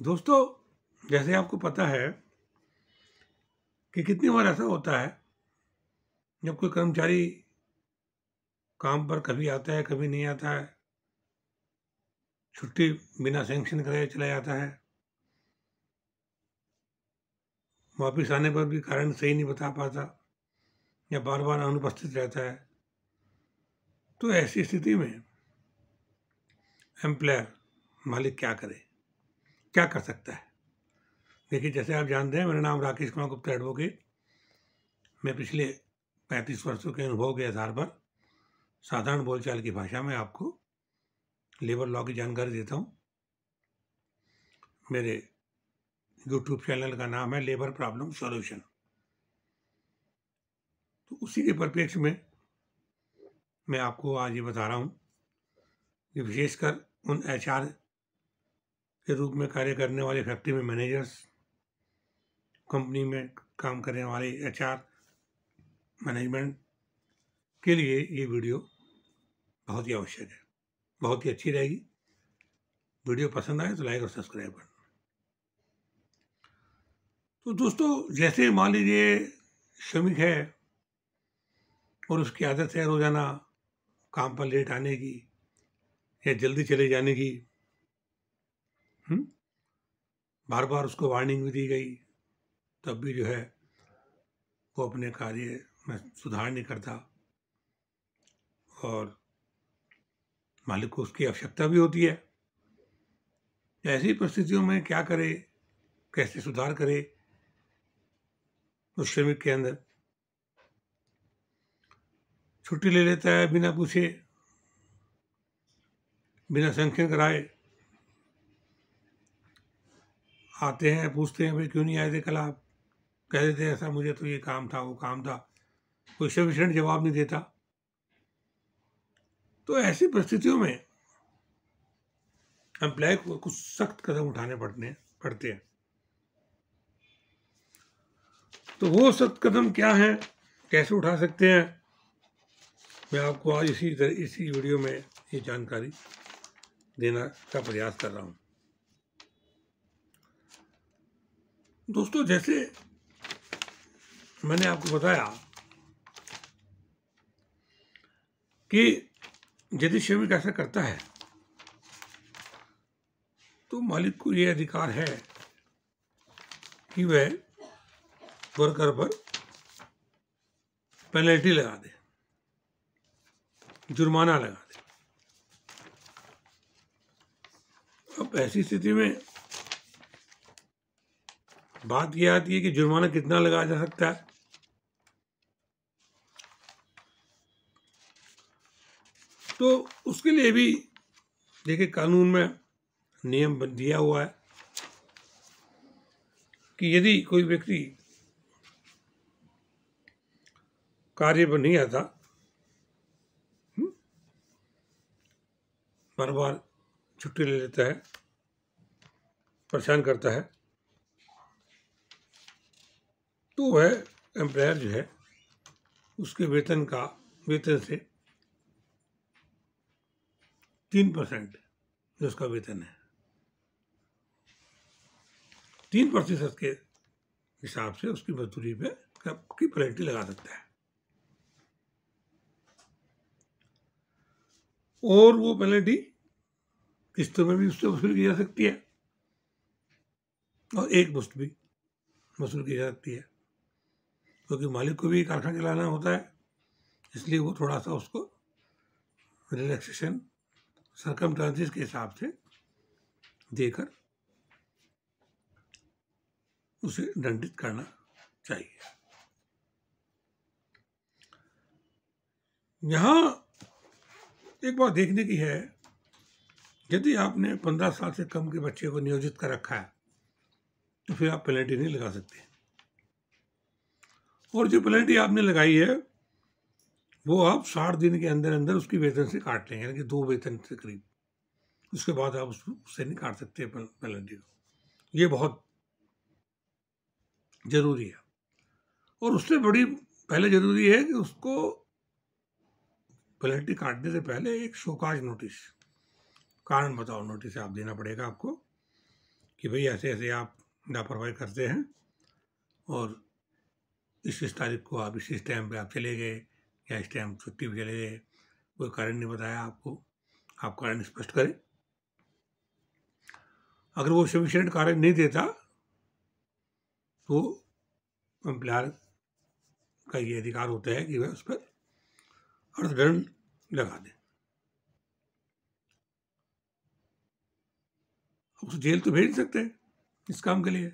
दोस्तों, जैसे आपको पता है कि कितनी बार ऐसा होता है जब कोई कर्मचारी काम पर कभी आता है कभी नहीं आता है, छुट्टी बिना सैंक्शन कराए चला जाता है, वापिस आने पर भी कारण सही नहीं बता पाता या बार बार अनुपस्थित रहता है। तो ऐसी स्थिति में एम्प्लॉयर मालिक क्या करे, क्या कर सकता है? देखिए, जैसे आप जानते हैं, मेरा नाम राकेश कुमार गुप्ता एडवोकेट। मैं पिछले 35 वर्षों के अनुभव के आधार पर साधारण बोलचाल की भाषा में आपको लेबर लॉ की जानकारी देता हूँ। मेरे यूट्यूब चैनल का नाम है लेबर प्रॉब्लम सॉल्यूशन। तो उसी के परिप्रेक्ष्य में मैं आपको आज ये बता रहा हूँ कि विशेषकर उन एचआर के रूप में कार्य करने वाले फैक्ट्री में मैनेजर्स, कंपनी में काम करने वाले एचआर मैनेजमेंट के लिए ये वीडियो बहुत ही आवश्यक है, बहुत ही अच्छी रहेगी। वीडियो पसंद आए तो लाइक और सब्सक्राइब करना। तो दोस्तों, जैसे मान लीजिए श्रमिक है और उसकी आदत है रोजाना काम पर लेट आने की या जल्दी चले जाने की। बार बार उसको वार्निंग भी दी गई, तब भी जो है वो अपने कार्य में सुधार नहीं करता और मालिक को उसकी आवश्यकता भी होती है। ऐसी परिस्थितियों में क्या करे, कैसे सुधार करे उस श्रमिक के अंदर? छुट्टी ले लेता है बिना पूछे, बिना सैंक्शन कराए। आते हैं, पूछते हैं भाई क्यों नहीं आए थे कल आप? कह देते हैं ऐसा मुझे तो ये काम था, वो काम था। कोई सफिशिएंट जवाब नहीं देता। तो ऐसी परिस्थितियों में एम्प्लॉय को कुछ सख्त कदम उठाने पड़ते हैं। तो वो सख्त कदम क्या है, कैसे उठा सकते हैं, मैं आपको आज इसी वीडियो में ये जानकारी देना का प्रयास कर रहा हूँ। दोस्तों, जैसे मैंने आपको बताया कि यदि श्रमिक ऐसा करता है तो मालिक को यह अधिकार है कि वह वर्कर पर पेनल्टी लगा दे, जुर्माना लगा दे। अब ऐसी स्थिति में बात यह आती है कि जुर्माना कितना लगाया जा सकता है। तो उसके लिए भी देखिए, कानून में नियम दिया हुआ है कि यदि कोई व्यक्ति कार्य पर नहीं आता, बार बार छुट्टी ले लेता है, परेशान करता है, तो वह एम्प्लॉयर जो है उसके वेतन से 3% जो उसका वेतन है, 3% के हिसाब से उसकी मजदूरी पे की पेनल्टी लगा सकता है। और वो पेनल्टी किस्तों में भी उससे वसूल की जा सकती है और एक मुश्त भी वसूल की जा सकती है, क्योंकि मालिक को भी कारखाना चलाना होता है। इसलिए वो थोड़ा सा उसको रिलैक्सेशन सरकमस्टांसेस के हिसाब से देकर उसे दंडित करना चाहिए। यहां एक बात देखने की है, यदि आपने 15 साल से कम के बच्चे को नियोजित कर रखा है तो फिर आप पेनल्टी नहीं लगा सकते। और जो पेनल्टी आपने लगाई है वो आप 60 दिन के अंदर अंदर उसकी वेतन से काट लेंगे, यानी कि 2 वेतन से करीब। उसके बाद आप उससे नहीं काट सकते पेनल्टी को। ये बहुत जरूरी है। और उससे बड़ी पहले जरूरी है कि उसको पेनल्टी काटने से पहले एक शोकाज नोटिस, कारण बताओ नोटिस आप देना पड़ेगा आपको कि भाई ऐसे ऐसे आप लापरवाही करते हैं और इस तारीख को आप इस टाइम पे आप चले गए या इस टाइम छुट्टी पे चले गए, कोई कारण नहीं बताया आपको, आप कारण स्पष्ट करें। अगर वो सफिशिएंट कारण नहीं देता तो एम्प्लॉयर का ये अधिकार होता है कि वह उस पर अर्थदंड लगा दे। उसे जेल तो भेज सकते हैं इस काम के लिए,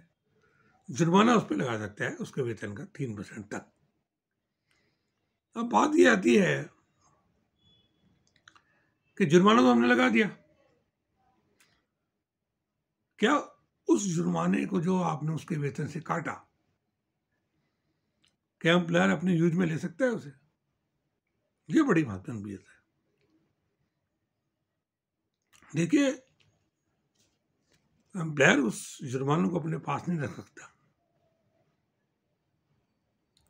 जुर्माना उस पर लगा सकता है उसके वेतन का 3% तक। अब बात ये आती है कि जुर्माना तो हमने लगा दिया, क्या उस जुर्माने को जो आपने उसके वेतन से काटा, क्या एम्प्लॉयर अपने यूज में ले सकता है उसे? ये बड़ी महत्वपूर्ण बात है। देखिए, एम्प्लॉयर उस जुर्माने को अपने पास नहीं रख सकता।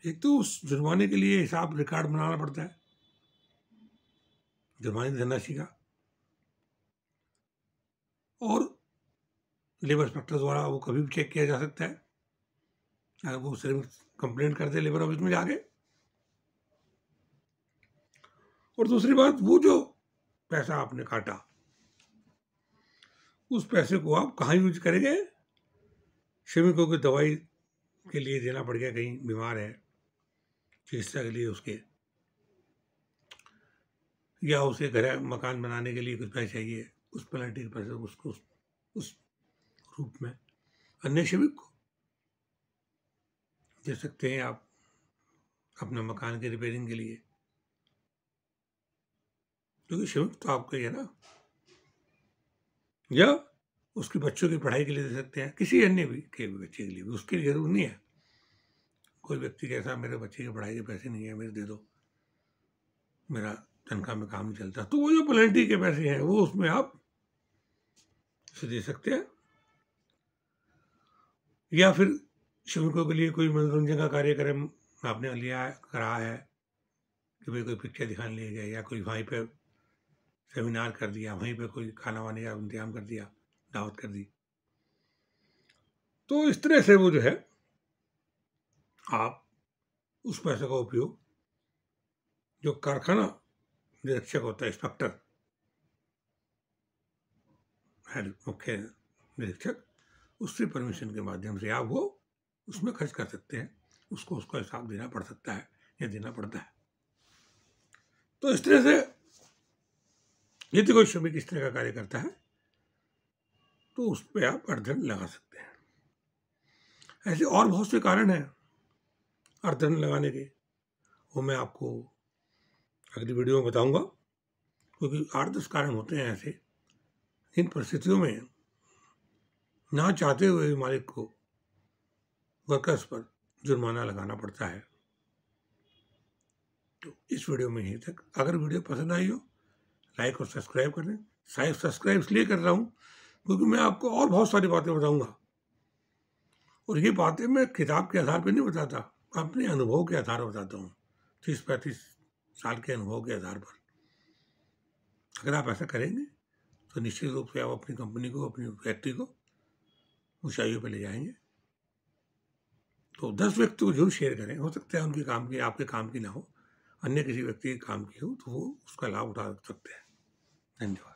एक तो उस जुर्माने के लिए हिसाब रिकॉर्ड बनाना पड़ता है, जुर्माने की धनराशि का, और लेबर इंस्पेक्टर द्वारा वो कभी भी चेक किया जा सकता है अगर वो सिर्फ कंप्लेंट करते लेबर ऑफिस में जाके। और दूसरी बात, वो जो पैसा आपने काटा उस पैसे को आप कहाँ यूज करेंगे? श्रमिकों की दवाई के लिए देना पड़ गया, कहीं बीमार है, चिकित्सा के लिए उसके, या उसे घर मकान बनाने के लिए कुछ पैसे चाहिए, उस पेनल्टी के पैसे उसको उस रूप में अन्य श्रमिक को दे सकते हैं आप अपने मकान के रिपेयरिंग के लिए, क्योंकि श्रमिक तो आपका ही है ना। या उसके बच्चों की पढ़ाई के लिए दे सकते हैं, किसी अन्य भी के बच्चे के लिए भी, उसके लिए जरूर नहीं है। कोई व्यक्ति कैसा, मेरे बच्चे की पढ़ाई के पैसे नहीं है, मेरे दे दो, मेरा तनख्वाह में काम नहीं चलता, तो वो जो पेनल्टी के पैसे हैं वो उसमें आप उसे दे सकते हैं। या फिर श्रमिकों के लिए कोई मनोरंजन का कार्यक्रम आपने लिया करा है कि भाई कोई पिक्चर दिखाने ले गए, या कोई वहीं पे सेमिनार कर दिया, वहीं पे कोई खाना वाने का इंतजाम कर दिया, दावत कर दी, तो इस तरह से वो जो है आप उस पैसे का उपयोग, जो कारखाना निरीक्षक होता है, इंस्पेक्टर, हेड मुख्य निरीक्षक, उससे परमिशन के माध्यम से आप वो उसमें खर्च कर सकते हैं, उसको उसका हिसाब देना पड़ सकता है या देना पड़ता है। तो इस तरह से यदि कोई श्रमिक इस तरह का कार्य करता है तो उस पर आप अर्थदंड लगा सकते हैं। ऐसे और बहुत से कारण हैं अर्थदंड लगाने के, वो मैं आपको अगली वीडियो में बताऊंगा, क्योंकि 8-10 कारण होते हैं ऐसे इन परिस्थितियों में ना चाहते हुए मालिक को वर्कर्स पर जुर्माना लगाना पड़ता है। तो इस वीडियो में यहीं तक। अगर वीडियो पसंद आई हो, लाइक और सब्सक्राइब कर दें। शायद सब्सक्राइब इसलिए कर रहा हूँ क्योंकि मैं आपको और बहुत सारी बातें बताऊंगा, और ये बातें मैं किताब के आधार पर नहीं बताता, अपने अनुभव के आधार पर बताता हूँ, 30-35 साल के अनुभव के आधार पर। अगर आप ऐसा करेंगे तो निश्चित रूप से आप अपनी कंपनी को, अपनी फैक्ट्री को ऊंचाइयों पर ले जाएंगे। तो 10 व्यक्ति को जरूर शेयर करें, हो सकता है उनके काम की, आपके काम की ना हो, अन्य किसी व्यक्ति के काम की हो, तो वो उसका लाभ उठा सकते हैं। धन्यवाद।